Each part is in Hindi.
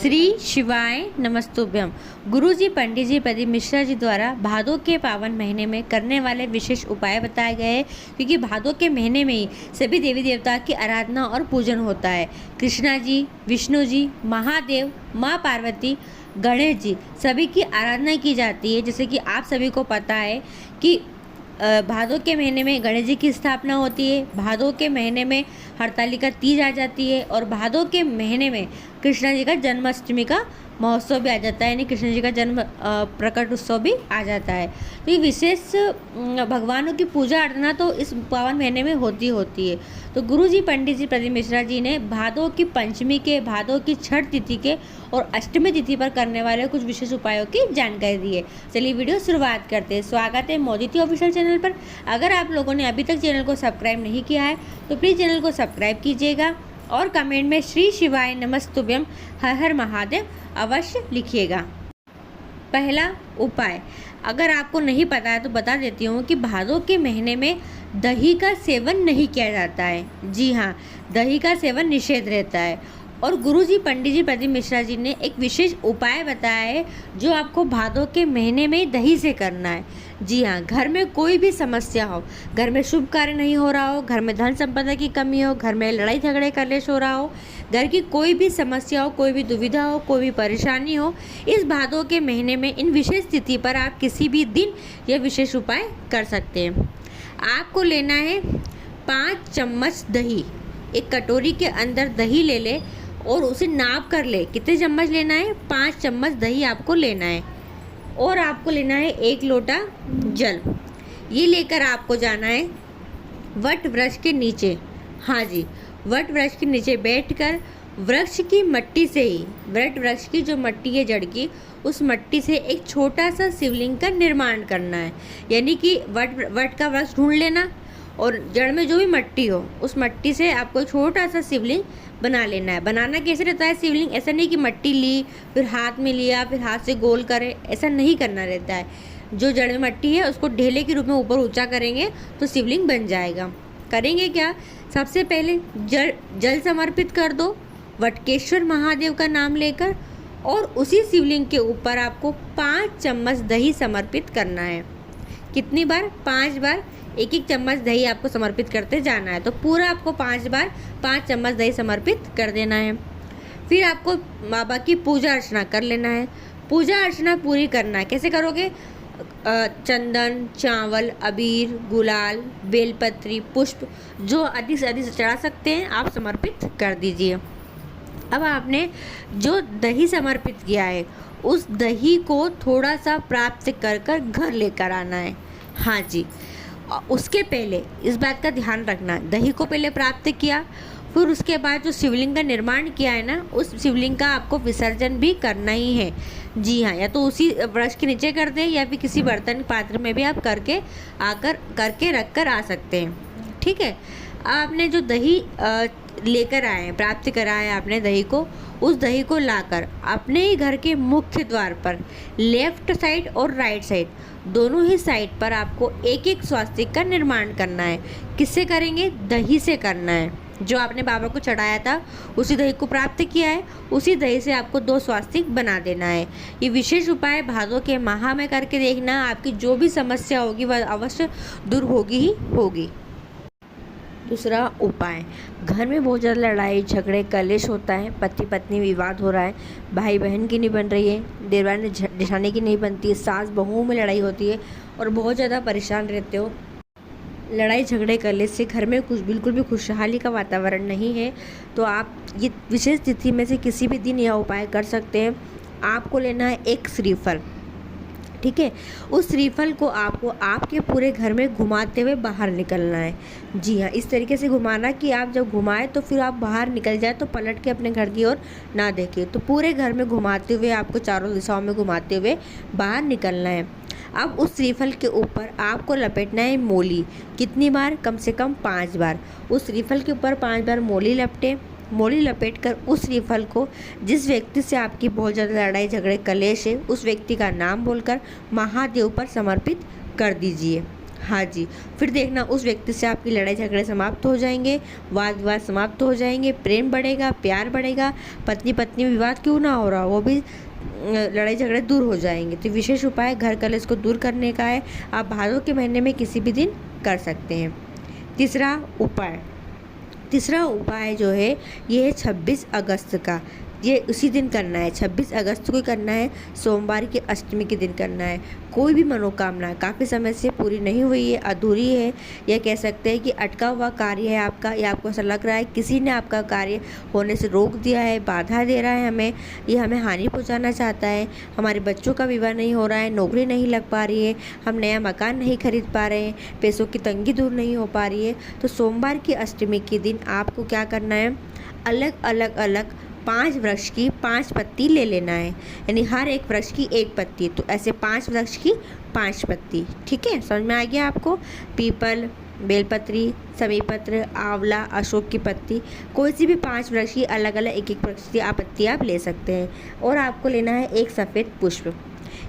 श्री शिवाय नमस्तुभ्यम। गुरुजी पंडित जी प्रदीप मिश्रा जी द्वारा भादों के पावन महीने में करने वाले विशेष उपाय बताए गए हैं, क्योंकि भादों के महीने में ही सभी देवी देवता की आराधना और पूजन होता है। कृष्णा जी, विष्णु जी, महादेव, माँ पार्वती, गणेश जी सभी की आराधना की जाती है। जैसे कि आप सभी को पता है कि भादों के महीने में गणेश जी की स्थापना होती है, भादों के महीने में हरतालिका तीज आ जाती है और भादों के महीने में कृष्ण जी का जन्माष्टमी का महोत्सव भी आ जाता है, यानी कृष्ण जी का जन्म प्रकट उत्सव भी आ जाता है। तो ये विशेष भगवानों की पूजा अर्चना तो इस पावन महीने में होती है। तो गुरुजी पंडित जी प्रदीप मिश्रा जी ने भादों की पंचमी के, भादों की छठ तिथि के और अष्टमी तिथि पर करने वाले कुछ विशेष उपायों की जानकारी दी है। चलिए वीडियो शुरुआत करते हैं। स्वागत है मोदिती ऑफिशियल चैनल पर। अगर आप लोगों ने अभी तक चैनल को सब्सक्राइब नहीं किया है तो प्लीज़ चैनल को सब्सक्राइब कीजिएगा और कमेंट में श्री शिवाय नमस्तुभ्यम हर हर महादेव अवश्य लिखिएगा। पहला उपाय, अगर आपको नहीं पता है तो बता देती हूँ कि भादों के महीने में दही का सेवन नहीं किया जाता है। जी हाँ, दही का सेवन निषेध रहता है। और गुरुजी पंडित जी प्रदीप मिश्रा जी ने एक विशेष उपाय बताया है जो आपको भादों के महीने में दही से करना है। जी हाँ, घर में कोई भी समस्या हो, घर में शुभ कार्य नहीं हो रहा हो, घर में धन संपदा की कमी हो, घर में लड़ाई झगड़े कलेश हो रहा हो, घर की कोई भी समस्या हो, कोई भी दुविधा हो, कोई भी परेशानी हो, इस भादों के महीने में इन विशेष तिथि पर आप किसी भी दिन यह विशेष उपाय कर सकते हैं। आपको लेना है 5 चम्मच दही। एक कटोरी के अंदर दही ले ले और उसे नाप कर ले। कितने चम्मच लेना है? 5 चम्मच दही आपको लेना है। और आपको लेना है 1 लोटा जल। ये लेकर आपको जाना है वट वृक्ष के नीचे। हाँ जी, वट वृक्ष के नीचे बैठकर वृक्ष की मट्टी से ही, वट वृक्ष की जो मट्टी है जड़ की, उस मट्टी से एक छोटा सा शिवलिंग का निर्माण करना है। यानी कि वट का वृक्ष ढूंढ लेना और जड़ में जो भी मट्टी हो उस मट्टी से आपको छोटा सा शिवलिंग बना लेना है। बनाना कैसे रहता है शिवलिंग? ऐसा नहीं कि मट्टी ली फिर हाथ में लिया फिर हाथ से गोल करे, ऐसा नहीं करना रहता है। जो जड़ में मट्टी है उसको ढेले के रूप में ऊपर ऊंचा करेंगे तो शिवलिंग बन जाएगा। करेंगे क्या? सबसे पहले जल समर्पित कर दो वटकेश्वर महादेव का नाम लेकर, और उसी शिवलिंग के ऊपर आपको 5 चम्मच दही समर्पित करना है। कितनी बार? 5 बार। 1-1 चम्मच दही आपको समर्पित करते जाना है। तो पूरा आपको 5 बार 5 चम्मच दही समर्पित कर देना है। फिर आपको बाबा की पूजा अर्चना कर लेना है। पूजा अर्चना पूरी करना है। कैसे करोगे? चंदन, चावल, अबीर, गुलाल, बेलपत्री, पुष्प जो अधिक से अधिक चढ़ा सकते हैं आप समर्पित कर दीजिए। अब आपने जो दही समर्पित किया है उस दही को थोड़ा सा प्राप्त कर घर लेकर आना है। हाँ जी, उसके पहले इस बात का ध्यान रखना, दही को पहले प्राप्त किया, फिर उसके बाद जो शिवलिंग का निर्माण किया है ना, उस शिवलिंग का आपको विसर्जन भी करना ही है। जी हाँ, या तो उसी वृक्ष के नीचे कर दें या फिर किसी बर्तन पात्र में भी आप करके रख कर आ सकते हैं। ठीक है। आपने जो दही लेकर आए हैं, प्राप्त करा है आपने दही को, उस दही को लाकर अपने ही घर के मुख्य द्वार पर लेफ्ट साइड और राइट साइड दोनों ही साइड पर आपको 1-1 स्वास्तिक का निर्माण करना है। किससे करेंगे? दही से करना है। जो आपने बाबा को चढ़ाया था उसी दही को प्राप्त किया है, उसी दही से आपको 2 स्वास्तिक बना देना है। ये विशेष उपाय भादों के माह में करके देखना, आपकी जो भी समस्या होगी वह अवश्य दूर होगी ही होगी। दूसरा उपाय, घर में बहुत ज़्यादा लड़ाई झगड़े कलेश होता है, पति पत्नी विवाद हो रहा है, भाई बहन की नहीं बन रही है, देवरानी जेठानी की नहीं बनती है, सास बहुओं में लड़ाई होती है और बहुत ज़्यादा परेशान रहते हो, लड़ाई झगड़े कलेश से घर में बिल्कुल भी खुशहाली का वातावरण नहीं है, तो आप ये विशेष तिथि में से किसी भी दिन यह उपाय कर सकते हैं। आपको लेना है 1 श्रीफल। ठीक है। उस श्रीफल को आपको आपके पूरे घर में घुमाते हुए बाहर निकलना है। जी हाँ, इस तरीके से घुमाना कि आप जब घुमाएं तो फिर आप बाहर निकल जाए तो पलट के अपने घर की ओर ना देखें। तो पूरे घर में घुमाते हुए आपको चारों दिशाओं में घुमाते हुए बाहर निकलना है। अब उस श्रीफल के ऊपर आपको लपेटना है मोली। कितनी बार? कम से कम 5 बार। उस श्रीफल के ऊपर 5 बार मोली लपटे। मोली लपेटकर उस श्रीफल को जिस व्यक्ति से आपकी बहुत ज़्यादा लड़ाई झगड़े कलेश है उस व्यक्ति का नाम बोलकर महादेव पर समर्पित कर दीजिए। हाँ जी, फिर देखना उस व्यक्ति से आपकी लड़ाई झगड़े समाप्त हो जाएंगे, वाद विवाद समाप्त हो जाएंगे, प्रेम बढ़ेगा, प्यार बढ़ेगा, पत्नी पत्नी में विवाद क्यों ना हो रहा वो भी लड़ाई झगड़े दूर हो जाएंगे। तो विशेष उपाय घर कलेश को दूर करने का है। आप भादों के महीने में किसी भी दिन कर सकते हैं। तीसरा उपाय जो है ये है 26 अगस्त का। ये उसी दिन करना है, 26 अगस्त को करना है, सोमवार की अष्टमी के दिन करना है। कोई भी मनोकामना काफ़ी समय से पूरी नहीं हुई है, अधूरी है, या कह सकते हैं कि अटका हुआ कार्य है आपका, या आपको ऐसा लग रहा है किसी ने आपका कार्य होने से रोक दिया है, बाधा दे रहा है हमें, ये हमें हानि पहुंचाना चाहता है, हमारे बच्चों का विवाह नहीं हो रहा है, नौकरी नहीं लग पा रही है, हम नया मकान नहीं खरीद पा रहे हैं, पैसों की तंगी दूर नहीं हो पा रही है, तो सोमवार की अष्टमी के दिन आपको क्या करना है, अलग 5 वृक्ष की 5 पत्ती ले लेना है, यानी हर एक वृक्ष की 1 पत्ती, तो ऐसे 5 वृक्ष की 5 पत्ती। ठीक है, समझ में आ गया आपको। पीपल, बेलपत्री, समीपत्र, आंवला, अशोक की पत्ती, कोई सी भी 5 वृक्ष की अलग अलग एक वृक्ष की पत्ती आप ले सकते हैं। और आपको लेना है एक सफ़ेद पुष्प,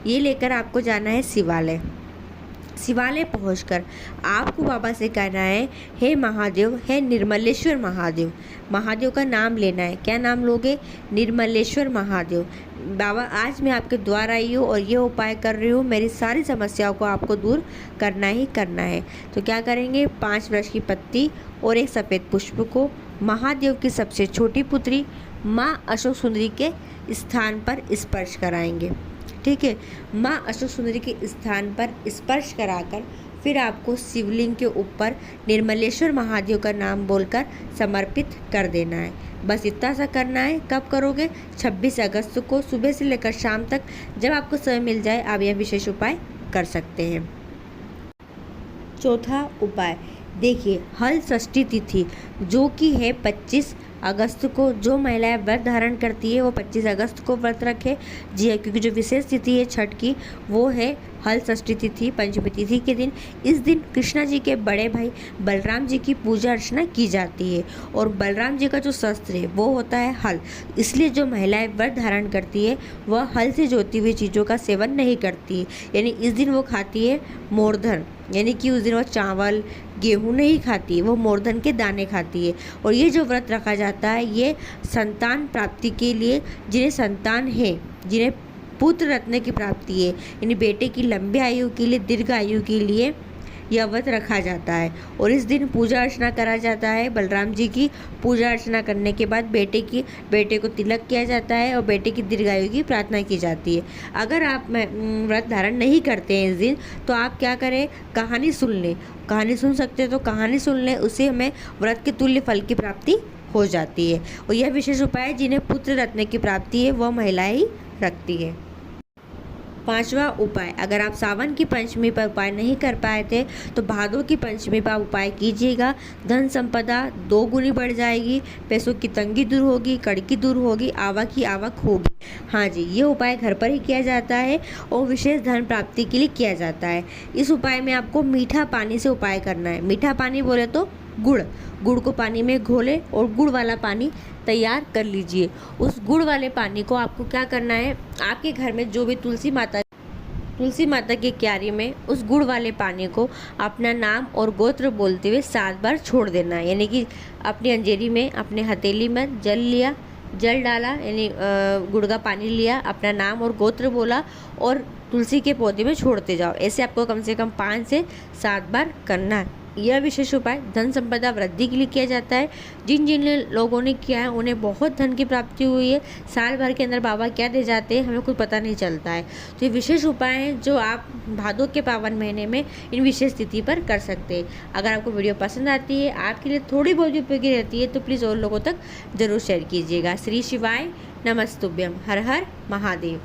ये लेकर आपको जाना है शिवालय पहुंचकर आपको बाबा से कहना है, हे महादेव, हे निर्मलेश्वर महादेव। महादेव का नाम लेना है। क्या नाम लोगे? निर्मलेश्वर महादेव। बाबा, आज मैं आपके द्वार आई हूँ और ये उपाय कर रही हूँ, मेरी सारी समस्याओं को आपको दूर करना ही करना है। तो क्या करेंगे, 5 वृक्ष की पत्ती और एक सफ़ेद पुष्प को महादेव की सबसे छोटी पुत्री माँ अशोक सुंदरी के स्थान पर स्पर्श कराएंगे। ठीक है, माँ अशोक सुंदरी के स्थान पर स्पर्श कराकर फिर आपको शिवलिंग के ऊपर निर्मलेश्वर महादेव का नाम बोलकर समर्पित कर देना है। बस इतना सा करना है। कब करोगे? 26 अगस्त को सुबह से लेकर शाम तक, जब आपको समय मिल जाए आप यह विशेष उपाय कर सकते हैं। चौथा उपाय देखिए, हल षष्ठी तिथि जो कि है 25 अगस्त को, जो महिलाएं व्रत धारण करती है वो 25 अगस्त को व्रत रखे। जी है, क्योंकि जो विशेष तिथि है छठ की वो है हल षष्ठी तिथि, पंचमी तिथि के दिन। इस दिन कृष्णा जी के बड़े भाई बलराम जी की पूजा अर्चना की जाती है और बलराम जी का जो शस्त्र है वो होता है हल। इसलिए जो महिलाएं व्रत धारण करती है वह हल से जोती हुई चीज़ों का सेवन नहीं करती है, यानी इस दिन वो खाती है मोरधन, यानी कि उस दिन वो चावल गेहूँ नहीं खाती, वो मोरधन के दाने खाती है। और ये जो व्रत रखा जाता है ये संतान प्राप्ति के लिए, जिन्हें संतान है, जिन्हें पुत्र रत्न की प्राप्ति है, यानी बेटे की लंबी आयु के लिए, दीर्घ आयु के लिए यह व्रत रखा जाता है। और इस दिन पूजा अर्चना करा जाता है। बलराम जी की पूजा अर्चना करने के बाद बेटे को तिलक किया जाता है और बेटे की दीर्घायु की प्रार्थना की जाती है। अगर आप व्रत धारण नहीं करते हैं इस दिन, तो आप क्या करें, कहानी सुन लें, कहानी सुन सकते हैं तो कहानी सुन लें, उससे हमें व्रत के तुल्य फल की प्राप्ति हो जाती है। और यह विशेष उपाय जिन्हें पुत्र रत्न की प्राप्ति है वह महिलाएं ही रखती है। पांचवा उपाय, अगर आप सावन की पंचमी पर उपाय नहीं कर पाए थे तो भादों की पंचमी पर उपाय कीजिएगा। धन संपदा 2 गुनी बढ़ जाएगी, पैसों की तंगी दूर होगी, कड़की दूर होगी, आवक की आवक होगी। हाँ जी, ये उपाय घर पर ही किया जाता है और विशेष धन प्राप्ति के लिए किया जाता है। इस उपाय में आपको मीठा पानी से उपाय करना है। मीठा पानी बोले तो गुड़ को पानी में घोले और गुड़ वाला पानी तैयार कर लीजिए। उस गुड़ वाले पानी को आपको क्या करना है, आपके घर में जो भी तुलसी माता की क्यारी में उस गुड़ वाले पानी को अपना नाम और गोत्र बोलते हुए 7 बार छोड़ देना है। यानी कि अपनी अंजेरी में, अपने हथेली में जल डाला, यानी गुड़ का पानी लिया, अपना नाम और गोत्र बोला और तुलसी के पौधे में छोड़ते जाओ। ऐसे आपको कम से कम 5 से 7 बार करना है। यह विशेष उपाय धन संपदा वृद्धि के लिए किया जाता है। जिन लोगों ने किया है उन्हें बहुत धन की प्राप्ति हुई है। साल भर के अंदर बाबा क्या दे जाते हैं हमें कुछ पता नहीं चलता है। तो ये विशेष उपाय हैं जो आप भादों के पावन महीने में इन विशेष तिथि पर कर सकते हैं। अगर आपको वीडियो पसंद आती है, आपके लिए थोड़ी बहुत उपयोगी रहती है, तो प्लीज़ और लोगों तक जरूर शेयर कीजिएगा। श्री शिवाय नमस्तुभ्यम। हर हर महादेव।